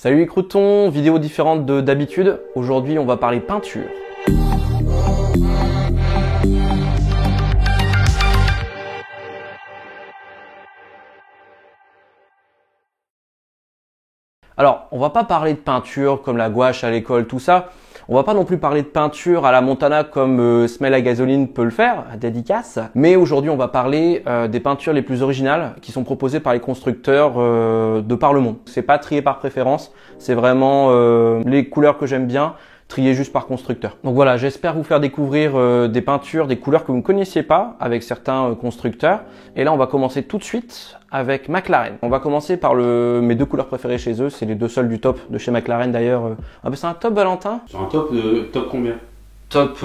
Salut les croutons, vidéo différente de d'habitude. Aujourd'hui, on va parler peinture. Alors, on va pas parler de peinture comme la gouache à l'école, tout ça. On va pas non plus parler de peinture à la Montana comme Smell la Gasoline peut le faire, à dédicace. Mais aujourd'hui, on va parler des peintures les plus originales qui sont proposées par les constructeurs de par le monde. C'est pas trié par préférence, c'est vraiment les couleurs que j'aime bien, triées juste par constructeur. Donc voilà, j'espère vous faire découvrir des peintures, des couleurs que vous ne connaissiez pas avec certains constructeurs. Et là, on va commencer tout de suite avec McLaren. On va commencer par mes deux couleurs préférées chez eux. C'est les deux seuls du top de chez McLaren d'ailleurs. Ah ben c'est un top, Valentin? C'est un top combien? Top,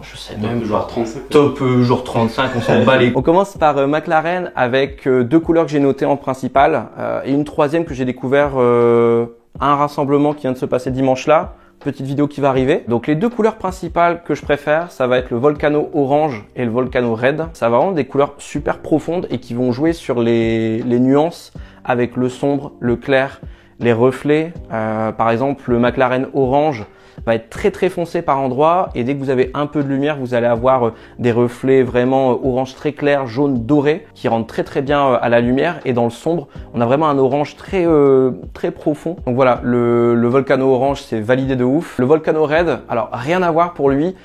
je sais top même genre 35. Top genre 35, on s'en bat les. On commence par McLaren avec deux couleurs que j'ai notées en principal et une troisième que j'ai découvert à un rassemblement qui vient de se passer dimanche là. Petite vidéo qui va arriver. Donc les deux couleurs principales que je préfère, ça va être le Volcano Orange et le Volcano Red. Ça va vraiment des couleurs super profondes et qui vont jouer sur les nuances avec le sombre, le clair, les reflets. Par exemple, le McLaren Orange va être très foncé par endroits et dès que vous avez un peu de lumière, vous allez avoir des reflets vraiment orange très clair, jaune doré qui rentrent très bien à la lumière. Et dans le sombre, on a vraiment un orange très profond. Donc voilà, le Volcano Orange, c'est validé de ouf. Le Volcano Red, alors rien à voir pour lui.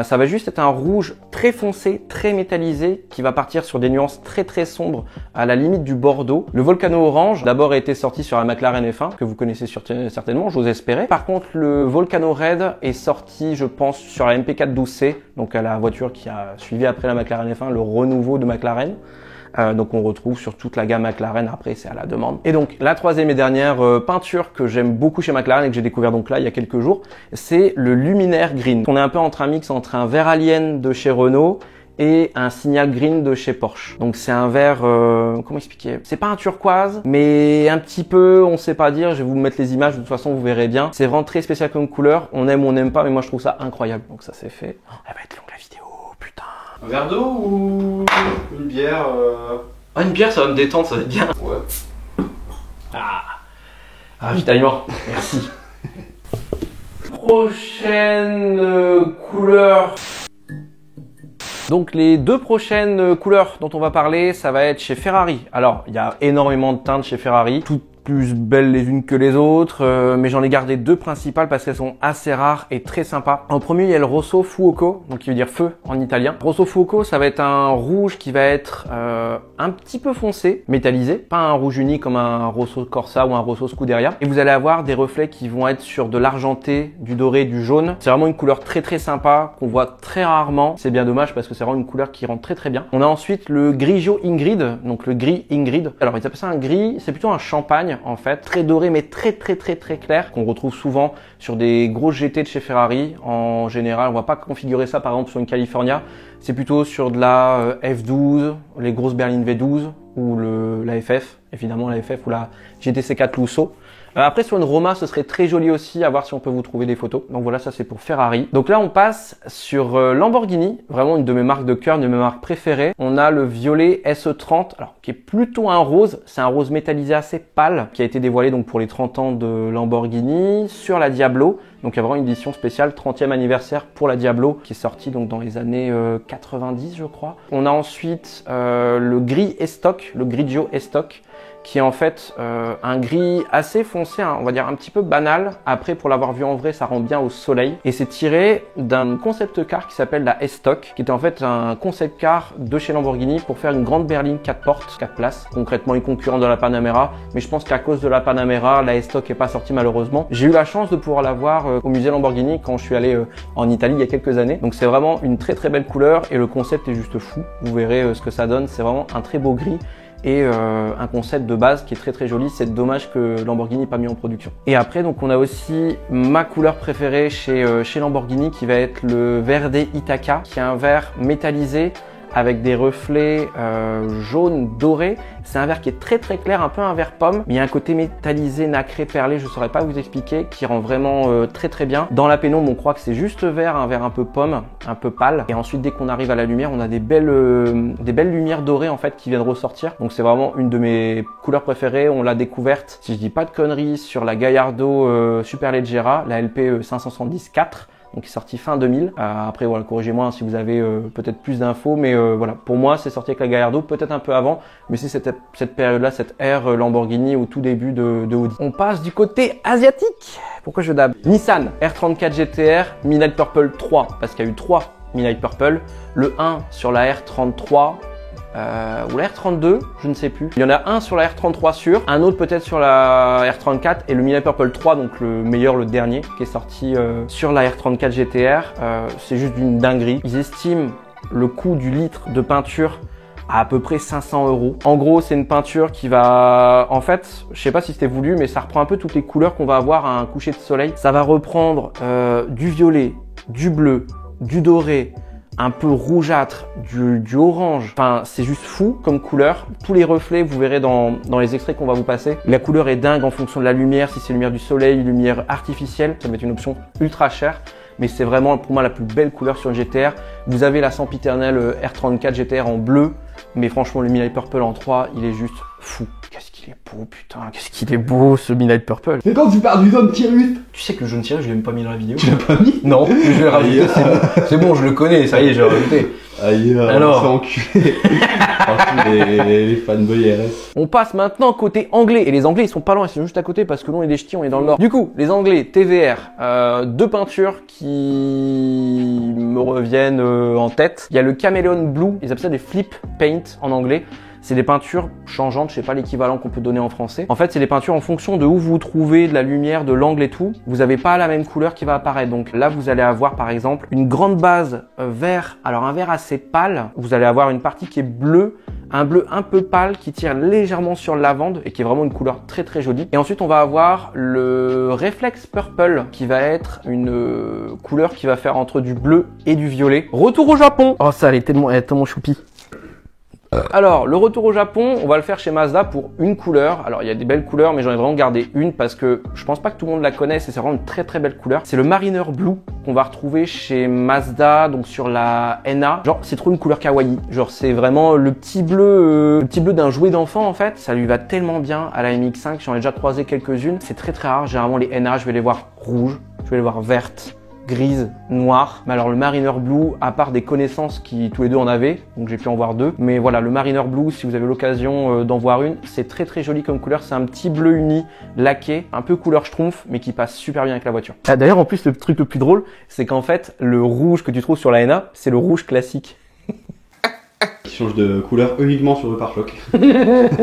Ça va juste être un rouge très foncé, très métallisé, qui va partir sur des nuances très sombres, à la limite du bordeaux. Le Volcano Orange, d'abord a été sorti sur la McLaren F1, que vous connaissez certainement, j'ose espérer. Par contre, le Volcano Red est sorti, je pense, sur la MP412C, donc la voiture qui a suivi après la McLaren F1, le renouveau de McLaren. Donc on retrouve sur toute la gamme McLaren, après c'est à la demande. Et donc la troisième et dernière peinture que j'aime beaucoup chez McLaren et que j'ai découvert donc là il y a quelques jours, c'est le Luminaire Green. On est un peu entre un mix entre un vert alien de chez Renault et un signal green de chez Porsche. Donc c'est un vert, comment expliquer? C'est pas un turquoise, mais un petit peu, on sait pas dire, je vais vous mettre les images, de toute façon vous verrez bien. C'est vraiment très spécial comme couleur, on aime ou on n'aime pas, mais moi je trouve ça incroyable. Donc ça c'est fait. Oh, elle va être longue la vidéo, putain. Un verre d'eau ou une bière Ah, une bière, ça va me détendre, ça va être bien. Ouais. Ravitaillement, merci. Prochaine couleur. Donc les deux prochaines couleurs dont on va parler, ça va être chez Ferrari. Alors, il y a énormément de teintes chez Ferrari, toutes plus belles les unes que les autres, mais j'en ai gardé deux principales parce qu'elles sont assez rares et très sympas. En premier, il y a le Rosso Fuoco, donc qui veut dire feu en italien. Rosso Fuoco, ça va être un rouge qui va être un petit peu foncé, métallisé, pas un rouge uni comme un Rosso Corsa ou un Rosso Scuderia. Et vous allez avoir des reflets qui vont être sur de l'argenté, du doré, du jaune. C'est vraiment une couleur très sympa qu'on voit très rarement. C'est bien dommage parce que c'est vraiment une couleur qui rentre très bien. On a ensuite le Grigio Ingrid, donc le gris Ingrid. Alors ils appellent ça un gris, c'est plutôt un champagne en fait, très doré mais très clair, qu'on retrouve souvent sur des grosses GT de chez Ferrari. En général, on va pas configurer ça par exemple sur une California, c'est plutôt sur de la F12, les grosses berlines V12 ou la FF, évidemment la FF ou la GTC4 Lusso. Après sur une Roma, ce serait très joli aussi, à voir si on peut vous trouver des photos. Donc voilà, ça c'est pour Ferrari. Donc là on passe sur Lamborghini, vraiment une de mes marques de cœur, une de mes marques préférées. On a le violet SE30, alors qui est plutôt un rose, c'est un rose métallisé assez pâle, qui a été dévoilé donc pour les 30 ans de Lamborghini sur la Diablo. Donc il y a vraiment une édition spéciale 30e anniversaire pour la Diablo qui est sortie donc dans les années 90 je crois. On a ensuite le gris Estoc, le Grigio Estoc, qui est en fait un gris assez foncé, hein, on va dire un petit peu banal. Après, pour l'avoir vu en vrai, ça rend bien au soleil. Et c'est tiré d'un concept car qui s'appelle la S-Stock, qui était en fait un concept car de chez Lamborghini pour faire une grande berline 4 portes, 4 places. Concrètement, une concurrente de la Panamera. Mais je pense qu'à cause de la Panamera, la S-Stock n'est pas sortie malheureusement. J'ai eu la chance de pouvoir la voir au musée Lamborghini quand je suis allé en Italie il y a quelques années. Donc c'est vraiment une très belle couleur et le concept est juste fou. Vous verrez ce que ça donne. C'est vraiment un très beau gris. Et un concept de base qui est très joli. C'est dommage que Lamborghini n'ait pas mis en production. Et après, donc on a aussi ma couleur préférée chez Lamborghini qui va être le Verde Ithaca, qui est un vert métallisé avec des reflets jaune doré. C'est un verre qui est très très clair, un peu un verre pomme, mais il y a un côté métallisé, nacré, perlé, je saurais pas vous expliquer, qui rend vraiment très très bien. Dans la pénombre, on croit que c'est juste vert, un verre un peu pomme, un peu pâle. Et ensuite, dès qu'on arrive à la lumière, on a des belles lumières dorées en fait qui viennent ressortir. Donc c'est vraiment une de mes couleurs préférées. On l'a découverte, si je dis pas de conneries, sur la Gallardo Superleggera, la LP 570-4. Donc, il est sorti fin 2000. Après, voilà, corrigez-moi si vous avez peut-être plus d'infos. Mais voilà, pour moi, c'est sorti avec la Gallardo, peut-être un peu avant. Mais c'est cette période-là, cette ère Lamborghini au tout début de Audi. On passe du côté asiatique. Pourquoi je dab? Nissan R34 GTR Midnight Purple 3. Parce qu'il y a eu 3 Midnight Purple. Le 1 sur la R33. Ou la R32, je ne sais plus. Il y en a un sur la R33 sûr, un autre peut-être sur la R34 et le Midnight Purple 3, donc le meilleur, le dernier, qui est sorti sur la R34 GTR. C'est juste d'une dinguerie. Ils estiment le coût du litre de peinture à peu près 500 €. En gros, c'est une peinture qui va... En fait, je sais pas si c'était voulu, mais ça reprend un peu toutes les couleurs qu'on va avoir à un coucher de soleil. Ça va reprendre du violet, du bleu, du doré, un peu rougeâtre, du orange. Enfin, c'est juste fou comme couleur. Tous les reflets, vous verrez dans les extraits qu'on va vous passer. La couleur est dingue en fonction de la lumière. Si c'est lumière du soleil, lumière artificielle, ça va être une option ultra chère. Mais c'est vraiment pour moi la plus belle couleur sur une GTR. Vous avez la sempiternelle R34 GTR en bleu. Mais franchement, le Midnight Purple en 3, il est juste fou. Qu'est-ce qu'il est beau, putain. Qu'est-ce qu'il est beau, ce Midnight Purple. Mais quand tu parles du jaune Tyrus, Tu sais que le jaune tiré, je l'ai même pas mis dans la vidéo. tu l'as pas mis? Non, mais je l'ai rajouté, c'est bon. C'est bon, je le connais, ça y est, j'ai rajouté. Aïe, Alors. on s'est enculé. Franchement, les fanboys RS. On passe maintenant côté anglais. Et les anglais, ils sont pas loin, ils sont juste à côté parce que nous, on est des ch'tis, on est dans le nord. Du coup, les anglais, TVR, deux peintures qui me reviennent en tête. Il y a le Chameleon Blue, ils appellent ça des flip paint en anglais. C'est des peintures changeantes, je sais pas l'équivalent qu'on peut donner en français. En fait, c'est des peintures en fonction de où vous trouvez, de la lumière, de l'angle et tout. Vous avez pas la même couleur qui va apparaître. Donc là, vous allez avoir par exemple une grande base vert. Alors un vert assez pâle. Vous allez avoir une partie qui est bleue, un bleu un peu pâle qui tire légèrement sur le lavande et qui est vraiment une couleur très très jolie. Et ensuite, on va avoir le Reflex Purple qui va être une couleur qui va faire entre du bleu et du violet. Retour au Japon. Oh, ça, elle est tellement choupi. Alors, le retour au Japon, on va le faire chez Mazda pour une couleur. Alors, il y a des belles couleurs, mais j'en ai vraiment gardé une parce que je pense pas que tout le monde la connaisse et c'est vraiment une très très belle couleur. C'est le Mariner Blue qu'on va retrouver chez Mazda, donc sur la NA. Genre, c'est trop une couleur kawaii. Genre, c'est vraiment le petit bleu d'un jouet d'enfant en fait. Ça lui va tellement bien à la MX-5. J'en ai déjà croisé quelques-unes. C'est très très rare. Généralement, les NA, je vais les voir rouges, je vais les voir vertes, grise, noire. Mais alors le Mariner Blue, à part des connaissances qui tous les deux en avaient, donc j'ai pu en voir deux. Mais voilà, le Mariner Blue, si vous avez l'occasion d'en voir une, c'est très très joli comme couleur. C'est un petit bleu uni laqué, un peu couleur schtroumpf, mais qui passe super bien avec la voiture. Ah, d'ailleurs, en plus, le truc le plus drôle, c'est qu'en fait, le rouge que tu trouves sur la NA, c'est le rouge classique. Qui change de couleur uniquement sur le pare-choc.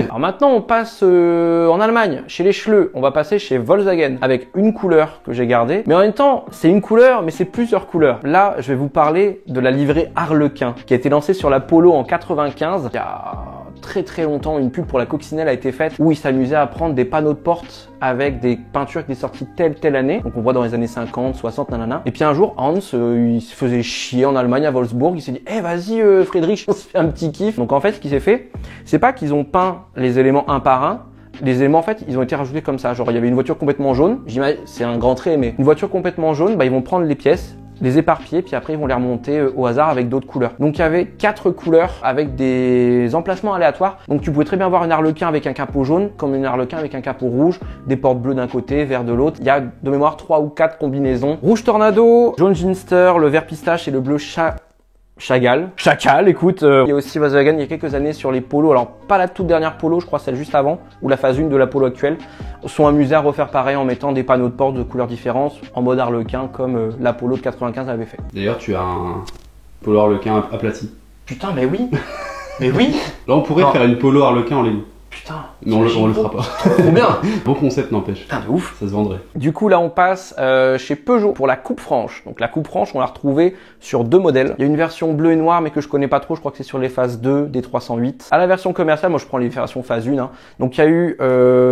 Alors maintenant, on passe en Allemagne, chez les Schleu. On va passer chez Volkswagen avec une couleur que j'ai gardée. Mais en même temps, c'est une couleur, mais c'est plusieurs couleurs. Là, je vais vous parler de la livrée Harlequin, qui a été lancée sur la Polo en 95. Il y a très très longtemps, une pub pour la Coccinelle a été faite où ils s'amusaient à prendre des panneaux de porte avec des peintures qui étaient sorties telle année. Donc on voit dans les années 50, 60, nanana. Et puis un jour, Hans, il se faisait chier en Allemagne, à Wolfsburg. Il s'est dit, vas-y Friedrich, on se fait un petit kiff. Donc en fait, ce qui s'est fait, c'est pas qu'ils ont peint les éléments un par un. Les éléments, en fait, ils ont été rajoutés comme ça. Genre, il y avait une voiture complètement jaune. J'imagine, c'est un grand trait, mais une voiture complètement jaune, bah, ils vont prendre les pièces, les éparpiller, puis après ils vont les remonter au hasard avec d'autres couleurs. Donc il y avait 4 couleurs avec des emplacements aléatoires. Donc tu pouvais très bien voir une Harlequin avec un capot jaune, comme une Harlequin avec un capot rouge, des portes bleues d'un côté, vert de l'autre. Il y a de mémoire 3 ou 4 combinaisons. Rouge Tornado, jaune Ginster, le vert pistache et le bleu Chacal, écoute. Il y a aussi Volkswagen il y a quelques années sur les polos, alors pas la toute dernière polo, je crois celle juste avant, ou la phase 1 de la polo actuelle, sont amusés à refaire pareil en mettant des panneaux de porte de couleurs différentes en mode Harlequin comme la polo de 95 avait fait. D'ailleurs, tu as un polo Harlequin aplati. Putain, mais oui. Mais oui. Là, on pourrait faire une polo Harlequin en Lego. Putain. Mais on le fera pas. Trop bien. Bon concept, n'empêche. Putain, de ouf. Ça se vendrait. Du coup, là, on passe chez Peugeot pour la coupe franche. Donc, la coupe franche, on l'a retrouvée sur 2 modèles. Il y a une version bleue et noire, mais que je connais pas trop. Je crois que c'est sur les phases 2 des 308. À la version commerciale, moi, je prends les versions phase 1. Hein. Donc, il y a eu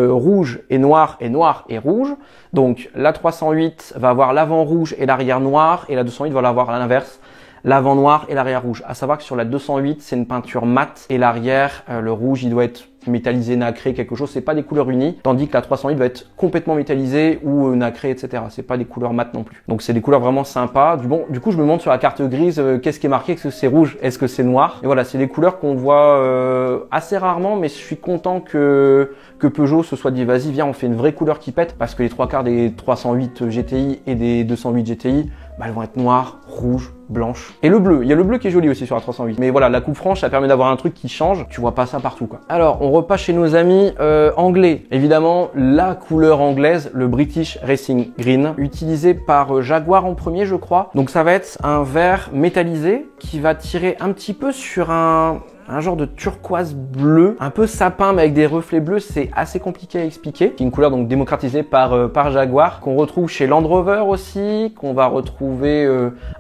rouge et noir et rouge. Donc, la 308 va avoir l'avant rouge et l'arrière noir. Et la 208 va l'avoir à l'inverse. l'avant noir et l'arrière rouge. À savoir que sur la 208, c'est une peinture mate et l'arrière, le rouge, il doit être métallisé, nacré, quelque chose. C'est pas des couleurs unies, tandis que la 308 va être complètement métallisée ou nacrée, etc. C'est pas des couleurs mates non plus. Donc c'est des couleurs vraiment sympas. Du coup, je me montre sur la carte grise, qu'est-ce qui est marqué, est-ce que c'est rouge, est-ce que c'est noir. Et voilà, c'est des couleurs qu'on voit assez rarement, mais je suis content que Peugeot se soit dit, vas-y, viens, on fait une vraie couleur qui pète, parce que les trois quarts des 308 GTI et des 208 GTI, bah, elles vont être noires, rouges, blanches. Et le bleu, il y a le bleu qui est joli aussi sur la 308. Mais voilà, la coupe franche, ça permet d'avoir un truc qui change. Tu vois pas ça partout, quoi. Alors, on repasse chez nos amis anglais. Évidemment, la couleur anglaise, le British Racing Green, utilisé par Jaguar en premier, je crois. Donc ça va être un vert métallisé qui va tirer un petit peu sur un genre de turquoise bleu, un peu sapin mais avec des reflets bleus, c'est assez compliqué à expliquer. C'est une couleur donc démocratisée par Jaguar, qu'on retrouve chez Land Rover aussi, qu'on va retrouver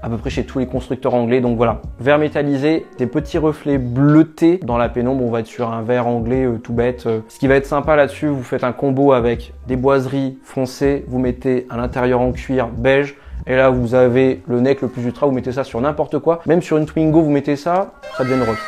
à peu près chez tous les constructeurs anglais. Donc voilà, vert métallisé, des petits reflets bleutés dans la pénombre, on va être sur un vert anglais tout bête. Ce qui va être sympa là-dessus, vous faites un combo avec des boiseries foncées, vous mettez à l'intérieur en cuir beige, et là vous avez le neck le plus ultra, vous mettez ça sur n'importe quoi, même sur une Twingo vous mettez ça, ça devient rose.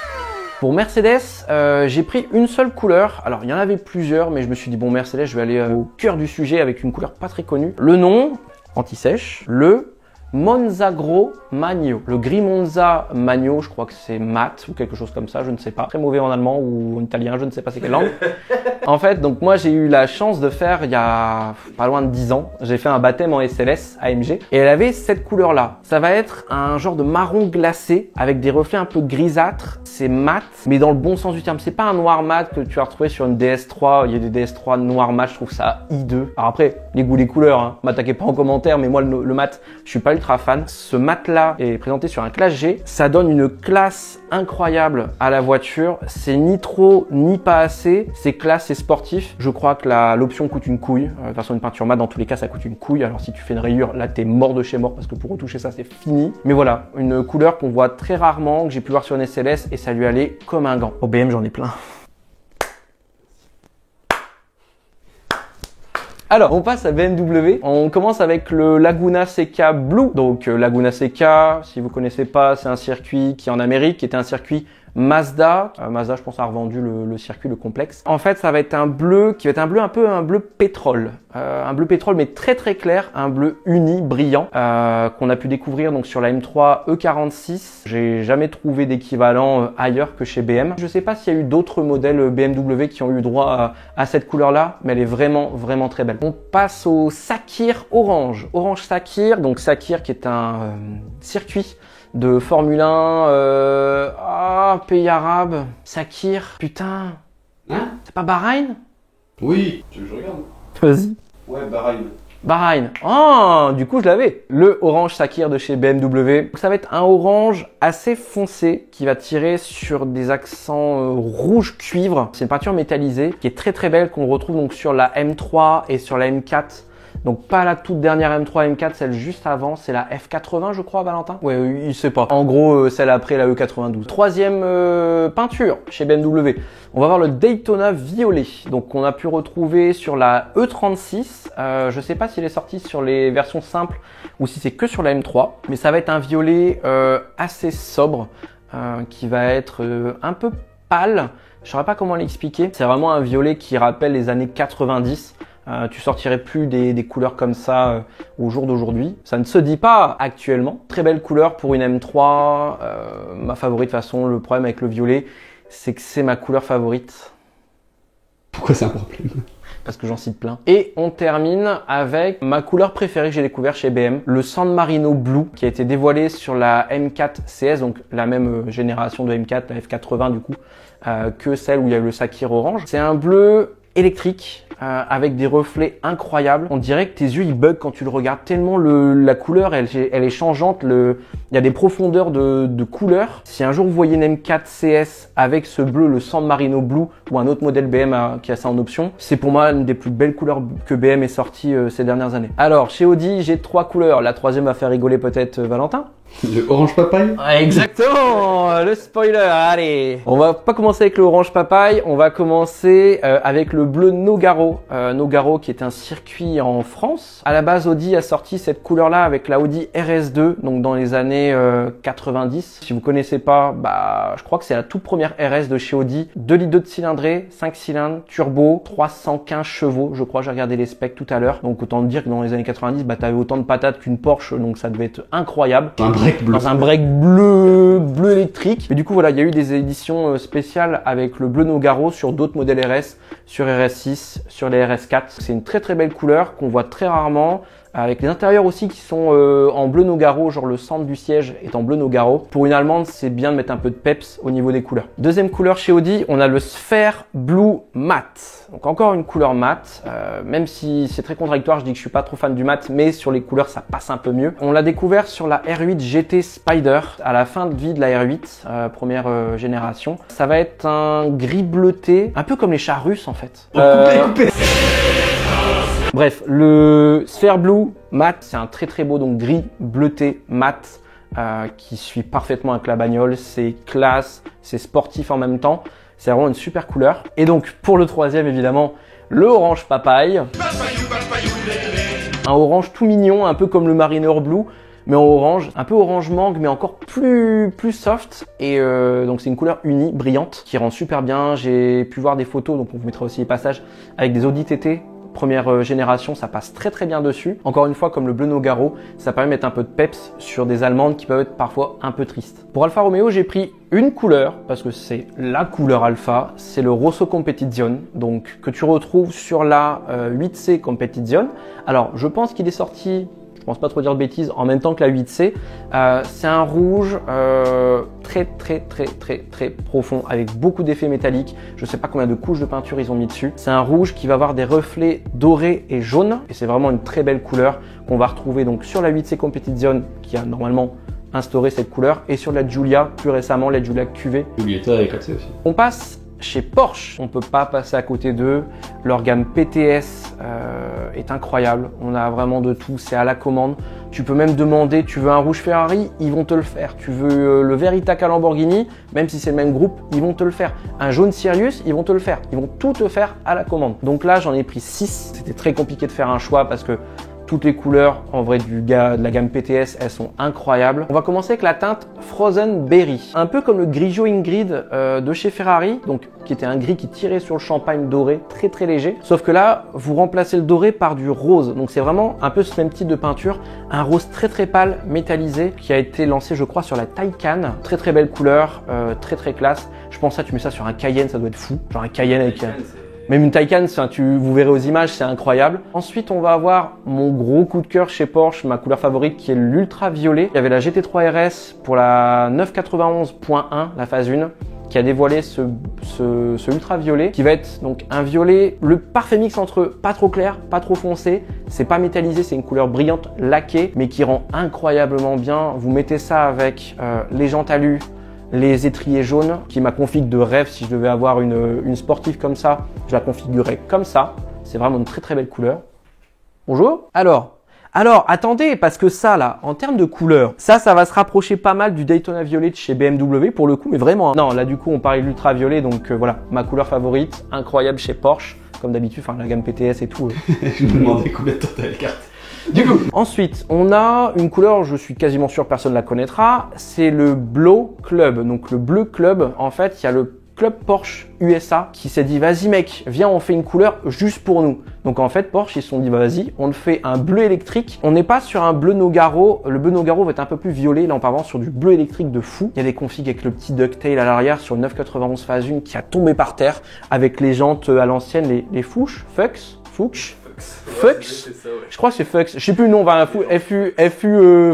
Pour Mercedes, j'ai pris une seule couleur. Alors, il y en avait plusieurs, mais je me suis dit, bon, Mercedes, je vais aller au cœur du sujet avec une couleur pas très connue. Le nom, anti-sèche, le Monzagro Magno. Le gris Monza Magno, je crois que c'est mat ou quelque chose comme ça, je ne sais pas. Très mauvais en allemand ou en italien, je ne sais pas c'est quelle langue. En fait, donc moi j'ai eu la chance de faire il y a pas loin de 10 ans, j'ai fait un baptême en SLS AMG et elle avait cette couleur-là. Ça va être un genre de marron glacé avec des reflets un peu grisâtres. C'est mat, mais dans le bon sens du terme. C'est pas un noir mat que tu vas retrouver sur une DS3. Il y a des DS3 noir mat, je trouve ça hideux. Alors après, les goûts, les couleurs, hein. M'attaquez pas en commentaire, mais moi le mat, je suis pas ultra fan. Ce mat-là est présenté sur un Classe G. Ça donne une classe incroyable à la voiture. C'est ni trop, ni pas assez. C'est classe et sportif. Je crois que l'option coûte une couille. De toute façon, une peinture mat, dans tous les cas, ça coûte une couille. Alors si tu fais une rayure, là, t'es mort de chez mort parce que pour retoucher ça, c'est fini. Mais voilà, une couleur qu'on voit très rarement, que j'ai pu voir sur une SLS et ça lui allait comme un gant. Au BM, j'en ai plein. Alors, on passe à BMW. On commence avec le Laguna Seca Blue. Donc, Laguna Seca, si vous connaissez pas, c'est un circuit qui en Amérique, qui était un circuit Mazda. Mazda, je pense, a revendu le circuit, le complexe. En fait, ça va être un bleu qui va être un bleu pétrole. Un bleu pétrole, mais très très clair, un bleu uni, brillant, qu'on a pu découvrir donc sur la M3 E46. J'ai jamais trouvé d'équivalent ailleurs que chez BM. Je sais pas s'il y a eu d'autres modèles BMW qui ont eu droit à cette couleur-là, mais elle est vraiment vraiment très belle. On passe au Sakhir Orange. Orange Sakhir, donc Sakhir qui est un circuit de Formule 1, pays arabe, Sakhir, putain, Hein? c'est pas Bahreïn? Oui, tu veux que je regarde? Vas-y. Ouais, Bahreïn. Bahreïn. Oh, du coup, je l'avais. Le orange Sakhir de chez BMW. Ça va être un orange assez foncé qui va tirer sur des accents rouge cuivre. C'est une peinture métallisée qui est très très belle qu'on retrouve donc sur la M3 et sur la M4. Donc pas la toute dernière M3, M4, celle juste avant, c'est la F80 je crois, Valentin. Ouais, il sait pas. En gros, celle après la E92. Troisième peinture chez BMW. On va voir le Daytona violet. Donc on a pu retrouver sur la E36. Je sais pas s'il est sorti sur les versions simples ou si c'est que sur la M3. Mais ça va être un violet assez sobre qui va être un peu pâle. Je saurais pas comment l'expliquer. C'est vraiment un violet qui rappelle les années 90. Tu sortirais plus des couleurs comme ça au jour d'aujourd'hui. Ça ne se dit pas actuellement. Très belle couleur pour une M3. Ma favorite de toute façon. Le problème avec le violet, c'est que c'est ma couleur favorite. Pourquoi c'est un problème? Parce que j'en cite plein. Et on termine avec ma couleur préférée que j'ai découvert chez BM, le San Marino Blue, qui a été dévoilé sur la M4 CS, donc la même génération de M4, la F80 du coup, que celle où il y a le Sakhir orange. C'est un bleu électrique avec des reflets incroyables. On dirait que tes yeux ils bug quand tu le regardes tellement la couleur elle est changeante. Il y a des profondeurs de couleurs. Si un jour vous voyez une M4 CS avec ce bleu, le San Marino Blue ou un autre modèle BM qui a ça en option, c'est pour moi une des plus belles couleurs que BM ait sorti ces dernières années. Alors chez Audi j'ai 3 couleurs. La troisième va faire rigoler peut-être Valentin. Le orange papaye. Ouais, exactement, le spoiler, allez. On va pas commencer avec le orange papaye, on va commencer avec le bleu Nogaro. Nogaro qui est un circuit en France. À la base, Audi a sorti cette couleur-là avec la Audi RS2, donc dans les années 90. Si vous connaissez pas, bah, je crois que c'est la toute première RS de chez Audi. 2 litres de cylindrée, 5 cylindres, turbo, 315 chevaux, je crois, j'ai regardé les specs tout à l'heure. Donc autant dire que dans les années 90, bah, t'avais autant de patates qu'une Porsche, donc ça devait être incroyable. Dans un break bleu électrique. Mais du coup, voilà, il y a eu des éditions spéciales avec le bleu Nogaro sur d'autres modèles RS, sur RS6, sur les RS4. C'est une très belle couleur qu'on voit très rarement. Avec les intérieurs aussi qui sont en bleu Nogaro, genre le centre du siège est en bleu Nogaro. Pour une allemande, c'est bien de mettre un peu de peps au niveau des couleurs. Deuxième couleur chez Audi, on a le Sphere Blue Matte. Donc encore une couleur matte, même si c'est très contradictoire, je dis que je suis pas trop fan du mat, mais sur les couleurs ça passe un peu mieux. On l'a découvert sur la R8 GT Spider à la fin de vie de la R8, première génération. Ça va être un gris bleuté, un peu comme les chars russes en fait. Coupé. Bref, le Sphere Blue Matte, c'est un très beau donc gris bleuté mat qui suit parfaitement avec la bagnole. C'est classe, c'est sportif en même temps. C'est vraiment une super couleur. Et donc pour le troisième évidemment, le orange papaye. Un orange tout mignon, un peu comme le Mariner Blue, mais en orange, un peu orange mangue, mais encore plus soft. Et donc c'est une couleur unie, brillante, qui rend super bien. J'ai pu voir des photos, donc on vous mettra aussi les passages avec des Audi TT. Première génération, ça passe très bien dessus. Encore une fois, comme le bleu Nogaro, ça permet de mettre un peu de peps sur des allemandes qui peuvent être parfois un peu tristes. Pour Alfa Romeo, j'ai pris une couleur, parce que c'est la couleur Alfa, c'est le Rosso Competizione, donc que tu retrouves sur la 8C Competizione. Alors, je pense qu'il est sorti, je pense pas trop dire de bêtises, en même temps que la 8C. C'est un rouge très profond, avec beaucoup d'effets métalliques. Je sais pas combien de couches de peinture ils ont mis dessus. C'est un rouge qui va avoir des reflets dorés et jaunes, et c'est vraiment une très belle couleur qu'on va retrouver donc sur la 8C Competizione, qui a normalement instauré cette couleur, et sur la Giulia, plus récemment, la Giulia QV. Giulietta est classée aussi. On passe chez Porsche, on peut pas passer à côté d'eux. Leur gamme PTS est incroyable. On a vraiment de tout, c'est à la commande. Tu peux même demander, tu veux un rouge Ferrari, ils vont te le faire. Tu veux le vert Ithaca Lamborghini, même si c'est le même groupe, ils vont te le faire. Un jaune Sirius, ils vont te le faire. Ils vont tout te faire à la commande. Donc là, j'en ai pris 6. C'était très compliqué de faire un choix parce que toutes les couleurs, en vrai, de la gamme PTS, elles sont incroyables. On va commencer avec la teinte Frozen Berry. Un peu comme le Grigio Ingrid de chez Ferrari, donc qui était un gris qui tirait sur le champagne doré, très léger. Sauf que là, vous remplacez le doré par du rose. Donc c'est vraiment un peu ce même type de peinture. Un rose très pâle, métallisé, qui a été lancé, je crois, sur la Taycan. Très belle couleur, très classe. Je pense que ça, tu mets ça sur un Cayenne, ça doit être fou. Genre un Cayenne avec... Même une Taycan, vous verrez aux images, c'est incroyable. Ensuite, on va avoir mon gros coup de cœur chez Porsche, ma couleur favorite qui est l'ultraviolet. Il y avait la GT3 RS pour la 991.1, la phase 1, qui a dévoilé ce ultraviolet, qui va être donc un violet, le parfait mix entre pas trop clair, pas trop foncé. C'est pas métallisé, c'est une couleur brillante, laquée, mais qui rend incroyablement bien. Vous mettez ça avec les jantes alu, les étriers jaunes, qui est ma config de rêve. Si je devais avoir une sportive comme ça, je la configurerais comme ça. C'est vraiment une très belle couleur. Bonjour. Alors, attendez, parce que ça là, en termes de couleur, ça va se rapprocher pas mal du Daytona Violet de chez BMW pour le coup, mais vraiment. Non, là du coup, on parlait de l'ultraviolet, donc voilà, ma couleur favorite, incroyable chez Porsche, comme d'habitude, enfin la gamme PTS et tout. Je me demandais combien de temps t'avais le carte. Du coup, ensuite, on a une couleur, je suis quasiment sûr personne la connaîtra, c'est le Blow Club. Donc le Bleu Club, en fait, il y a le club Porsche USA qui s'est dit vas-y mec, viens on fait une couleur juste pour nous. Donc en fait Porsche ils se sont dit bah, vas-y, on le fait un bleu électrique. On n'est pas sur un bleu Nogaro, le bleu Nogaro va être un peu plus violet, là on part vraiment sur du bleu électrique de fou. Il y a des configs avec le petit ducktail à l'arrière sur le 991 phase 1 qui a tombé par terre avec les jantes à l'ancienne, les Fuchs, Fuchs, je crois que c'est Fuchs, je sais plus le nom,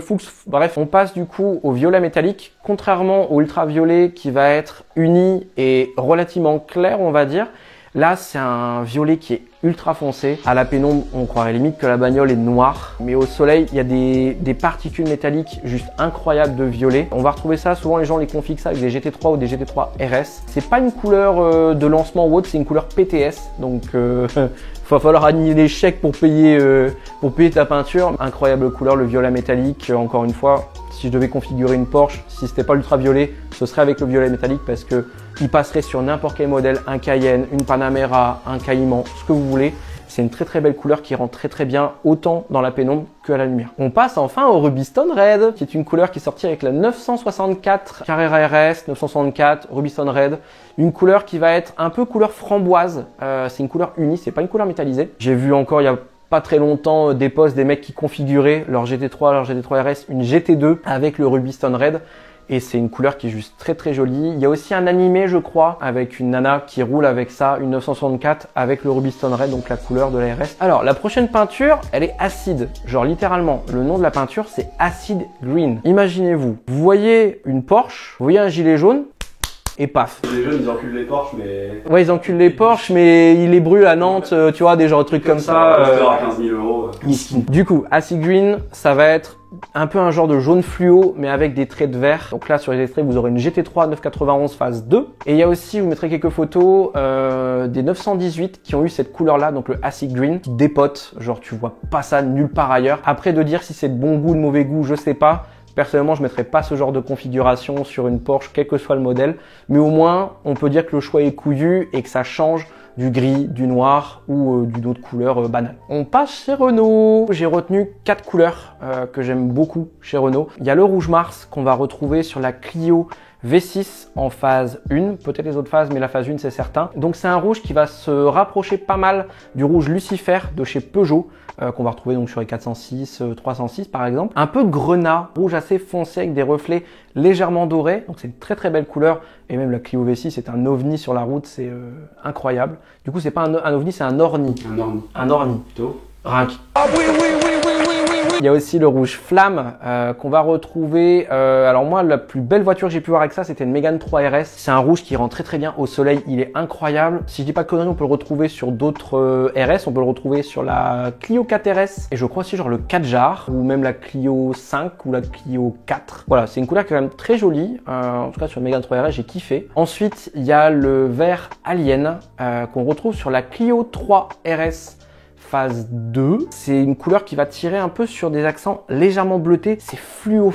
Fuchs, bref, on passe du coup au violet métallique, contrairement au ultraviolet qui va être uni et relativement clair, on va dire. Là, c'est un violet qui est ultra foncé. À la pénombre, on croirait limite que la bagnole est noire. Mais au soleil, il y a des particules métalliques juste incroyables de violet. On va retrouver ça, souvent les gens les configurent ça avec des GT3 ou des GT3 RS. C'est pas une couleur de lancement ou autre, c'est une couleur PTS. Donc va falloir aligner les chèques pour payer ta peinture. Incroyable couleur, le violet métallique. Encore une fois, si je devais configurer une Porsche, si c'était pas l'ultraviolet, ce serait avec le violet métallique parce que il passerait sur n'importe quel modèle, un Cayenne, une Panamera, un Caïman, ce que vous voulez. C'est une très belle couleur qui rend très bien autant dans la pénombre que à la lumière. On passe enfin au Ruby Stone Red, qui est une couleur qui est sortie avec la 964 Carrera RS, 964 Ruby Stone Red. Une couleur qui va être un peu couleur framboise. C'est une couleur unie, c'est pas une couleur métallisée. J'ai vu encore il y a pas très longtemps des posts des mecs qui configuraient leur GT3, leur GT3 RS, une GT2 avec le Ruby Stone Red. Et c'est une couleur qui est juste très jolie. Il y a aussi un animé, je crois, avec une nana qui roule avec ça, une 964 avec le Ruby Stone Red, donc la couleur de la RS. Alors, la prochaine peinture, elle est acide. Genre littéralement, le nom de la peinture, c'est Acid Green. Imaginez-vous, vous voyez une Porsche, vous voyez un gilet jaune, et paf. Les jeunes, ils enculent les Porsche, mais... Ouais, ils enculent les Porsche, mais ils les brûlent à Nantes, tu vois, des genres de trucs comme ça. À 15 000 euros. Miskin. Du coup, Acid Green, ça va être un peu un genre de jaune fluo, mais avec des traits de vert. Donc là, sur les extraits, vous aurez une GT3 991 phase 2. Et il y a aussi, je vous mettrai quelques photos, des 918 qui ont eu cette couleur-là, donc le Acid Green, qui dépote. Genre, tu vois pas ça nulle part ailleurs. Après, de dire si c'est de bon goût, de mauvais goût, je sais pas. Personnellement, je ne mettrais pas ce genre de configuration sur une Porsche, quel que soit le modèle. Mais au moins, on peut dire que le choix est couillu et que ça change du gris, du noir ou d'une autre couleur banale. On passe chez Renault. J'ai retenu 4 couleurs que j'aime beaucoup chez Renault. Il y a le rouge Mars qu'on va retrouver sur la Clio V6 en phase 1, peut-être les autres phases, mais la phase 1 c'est certain. Donc c'est un rouge qui va se rapprocher pas mal du rouge Lucifer de chez Peugeot, qu'on va retrouver donc sur les 406, 306 par exemple. Un peu grenat, rouge assez foncé avec des reflets légèrement dorés, donc c'est une très belle couleur. Et même la Clio V6 c'est un ovni sur la route, c'est incroyable. Du coup c'est pas un ovni, c'est un orni. Un orni. Un orni. Plutôt. Rinc. Ah oui. Il y a aussi le rouge flamme qu'on va retrouver. Alors moi, la plus belle voiture que j'ai pu voir avec ça, c'était une Mégane 3 RS. C'est un rouge qui rend très bien au soleil. Il est incroyable. Si je dis pas de conneries, on peut le retrouver sur d'autres RS. On peut le retrouver sur la Clio 4 RS et je crois aussi genre le 4 Jar ou même la Clio 5 ou la Clio 4. Voilà, c'est une couleur quand même très jolie. En tout cas sur la Mégane 3 RS, j'ai kiffé. Ensuite, il y a le vert Alien qu'on retrouve sur la Clio 3 RS. Phase 2, c'est une couleur qui va tirer un peu sur des accents légèrement bleutés. C'est fluo,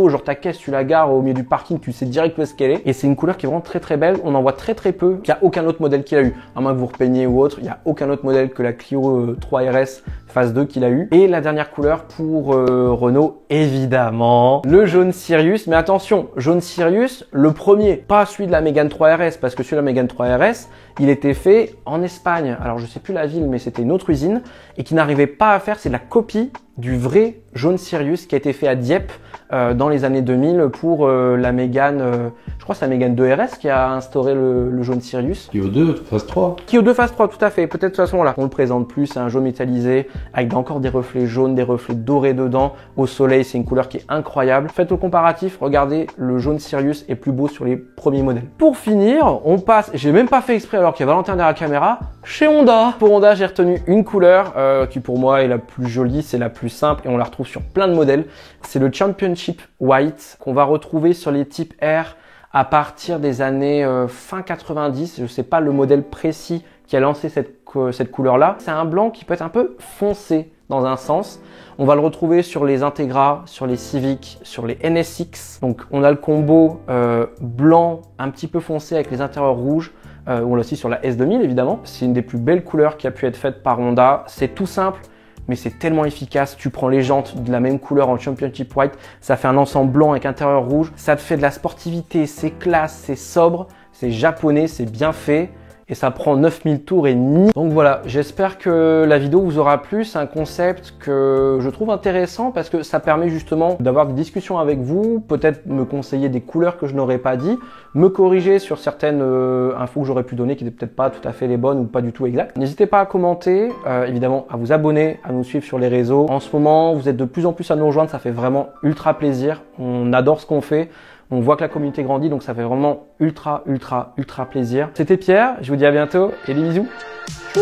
genre ta caisse tu la gares au milieu du parking, tu sais direct où est-ce qu'elle est. Et c'est une couleur qui est vraiment très belle, on en voit très peu. Il n'y a aucun autre modèle qu'il a eu, à moins que vous repeigniez ou autre, il n'y a aucun autre modèle que la Clio 3 RS phase 2 qu'il a eu. Et la dernière couleur pour Renault, évidemment, le jaune Sirius. Mais attention, jaune Sirius, le premier, pas celui de la Mégane 3 RS, parce que celui de la Mégane 3 RS, il était fait en Espagne. Alors je sais plus la ville, mais c'était une autre usine et qui n'arrivait pas à faire, c'est la copie du vrai jaune Sirius qui a été fait à Dieppe dans les années 2000 pour la Mégane, je crois que c'est la Mégane 2 RS qui a instauré le jaune Sirius. Clio 2, phase 3. Clio 2 phase 3, tout à fait, peut-être de toute façon là. On le présente plus, c'est un jaune métallisé avec encore des reflets jaunes, des reflets dorés dedans. Au soleil, c'est une couleur qui est incroyable. Faites le comparatif, regardez, le jaune Sirius est plus beau sur les premiers modèles. Pour finir, on passe, j'ai même pas fait exprès alors qu'il y a Valentin derrière la caméra, chez Honda. Pour Honda, j'ai retenu une couleur qui pour moi est la plus jolie, c'est la plus simple et on la retrouve sur plein de modèles. C'est le Championship White qu'on va retrouver sur les types R à partir des années fin 90. Je sais pas le modèle précis qui a lancé cette couleur-là. C'est un blanc qui peut être un peu foncé dans un sens. On va le retrouver sur les Integra, sur les Civic, sur les NSX. Donc on a le combo blanc un petit peu foncé avec les intérieurs rouges. On l'a aussi sur la S2000 évidemment. C'est une des plus belles couleurs qui a pu être faite par Honda. C'est tout simple, mais c'est tellement efficace. Tu prends les jantes de la même couleur en Championship White, ça fait un ensemble blanc avec intérieur rouge. Ça te fait de la sportivité, c'est classe, c'est sobre, c'est japonais, c'est bien fait. Et ça prend 9000 tours et demi. Donc voilà, j'espère que la vidéo vous aura plu. C'est un concept que je trouve intéressant parce que ça permet justement d'avoir des discussions avec vous, peut-être me conseiller des couleurs que je n'aurais pas dit, me corriger sur certaines infos que j'aurais pu donner qui n'étaient peut-être pas tout à fait les bonnes ou pas du tout exactes. N'hésitez pas à commenter, évidemment à vous abonner, à nous suivre sur les réseaux. En ce moment, vous êtes de plus en plus à nous rejoindre, ça fait vraiment ultra plaisir. On adore ce qu'on fait. On voit que la communauté grandit, donc ça fait vraiment ultra plaisir. C'était Pierre, je vous dis à bientôt et des bisous. Tchou.